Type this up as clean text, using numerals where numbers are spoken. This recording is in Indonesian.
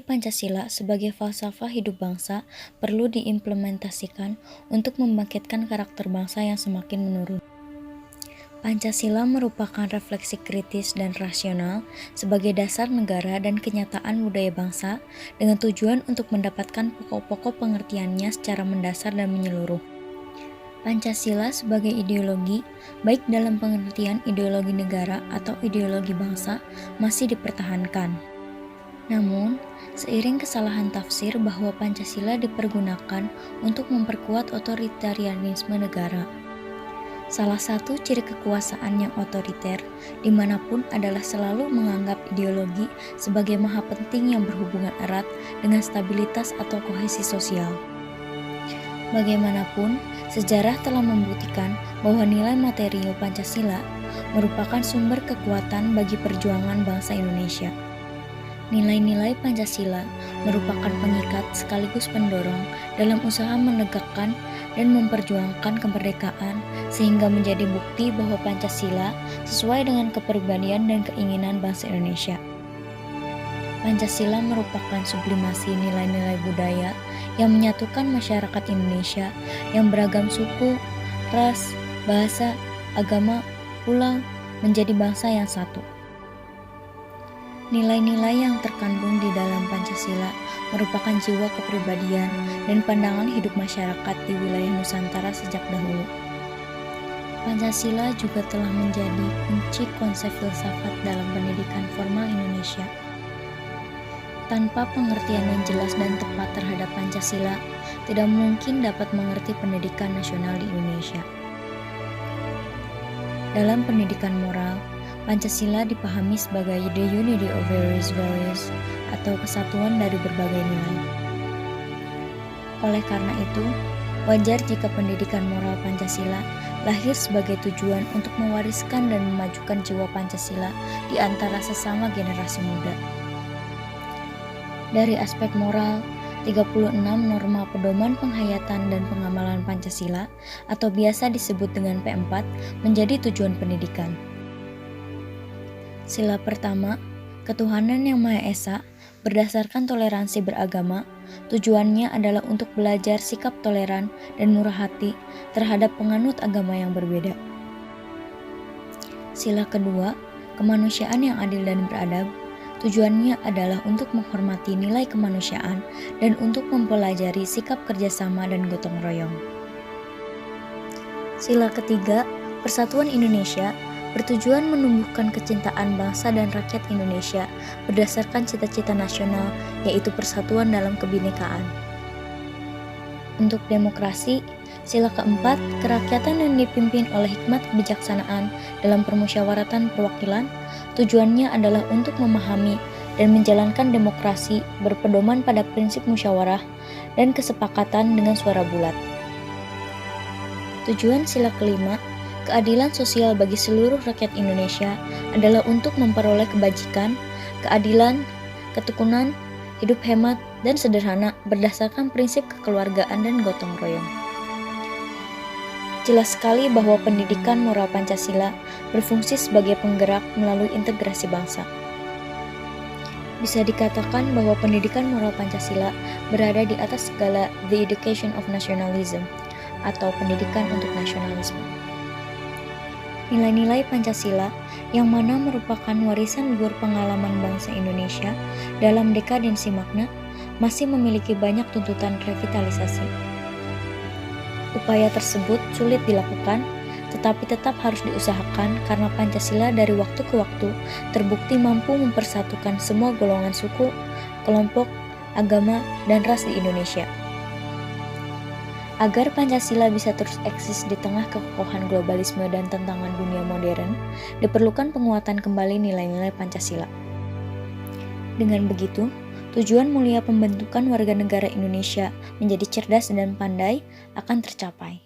Pancasila sebagai falsafah hidup bangsa perlu diimplementasikan untuk membangkitkan karakter bangsa yang semakin menurun. Pancasila merupakan refleksi kritis dan rasional sebagai dasar negara dan kenyataan budaya bangsa dengan tujuan untuk mendapatkan pokok-pokok pengertiannya secara mendasar dan menyeluruh. Pancasila sebagai ideologi, baik dalam pengertian ideologi negara atau ideologi bangsa, masih dipertahankan. Namun, seiring kesalahan tafsir bahwa Pancasila dipergunakan untuk memperkuat otoritarianisme negara. Salah satu ciri kekuasaan yang otoriter dimanapun adalah selalu menganggap ideologi sebagai maha penting yang berhubungan erat dengan stabilitas atau kohesi sosial. Bagaimanapun, sejarah telah membuktikan bahwa nilai material Pancasila merupakan sumber kekuatan bagi perjuangan bangsa Indonesia. Nilai-nilai Pancasila merupakan pengikat sekaligus pendorong dalam usaha menegakkan dan memperjuangkan kemerdekaan sehingga menjadi bukti bahwa Pancasila sesuai dengan kepribadian dan keinginan bangsa Indonesia. Pancasila merupakan sublimasi nilai-nilai budaya yang menyatukan masyarakat Indonesia yang beragam suku, ras, bahasa, agama, pulau menjadi bangsa yang satu. Nilai-nilai yang terkandung di dalam Pancasila merupakan jiwa kepribadian dan pandangan hidup masyarakat di wilayah Nusantara sejak dahulu. Pancasila juga telah menjadi kunci konsep filsafat dalam pendidikan formal Indonesia. Tanpa pengertian yang jelas dan tepat terhadap Pancasila, tidak mungkin dapat mengerti pendidikan nasional di Indonesia. Dalam pendidikan moral, Pancasila dipahami sebagai the unity of various values atau kesatuan dari berbagai nilai. Oleh karena itu, wajar jika pendidikan moral Pancasila lahir sebagai tujuan untuk mewariskan dan memajukan jiwa Pancasila di antara sesama generasi muda. Dari aspek moral, 36 norma pedoman penghayatan dan pengamalan Pancasila atau biasa disebut dengan P4 menjadi tujuan pendidikan. Sila pertama, ketuhanan yang Maha Esa berdasarkan toleransi beragama, tujuannya adalah untuk belajar sikap toleran dan murah hati terhadap penganut agama yang berbeda. Sila kedua, kemanusiaan yang adil dan beradab, tujuannya adalah untuk menghormati nilai kemanusiaan dan untuk mempelajari sikap kerjasama dan gotong royong. Sila ketiga, persatuan Indonesia bertujuan menumbuhkan kecintaan bangsa dan rakyat Indonesia berdasarkan cita-cita nasional, yaitu persatuan dalam kebinekaan. Untuk demokrasi, sila keempat, kerakyatan yang dipimpin oleh hikmat kebijaksanaan dalam permusyawaratan perwakilan, tujuannya adalah untuk memahami dan menjalankan demokrasi berpedoman pada prinsip musyawarah dan kesepakatan dengan suara bulat. Tujuan sila kelima, keadilan sosial bagi seluruh rakyat Indonesia adalah untuk memperoleh kebajikan, keadilan, ketukunan, hidup hemat, dan sederhana berdasarkan prinsip kekeluargaan dan gotong royong. Jelas sekali bahwa pendidikan moral Pancasila berfungsi sebagai penggerak melalui integrasi bangsa. Bisa dikatakan bahwa pendidikan moral Pancasila berada di atas segala the education of nationalism atau pendidikan untuk nasionalisme. Nilai-nilai Pancasila yang mana merupakan warisan luhur pengalaman bangsa Indonesia dalam dekadensi makna masih memiliki banyak tuntutan revitalisasi. Upaya tersebut sulit dilakukan, tetapi tetap harus diusahakan karena Pancasila dari waktu ke waktu terbukti mampu mempersatukan semua golongan suku, kelompok, agama, dan ras di Indonesia. Agar Pancasila bisa terus eksis di tengah kekokohan globalisme dan tantangan dunia modern, diperlukan penguatan kembali nilai-nilai Pancasila. Dengan begitu, tujuan mulia pembentukan warga negara Indonesia menjadi cerdas dan pandai akan tercapai.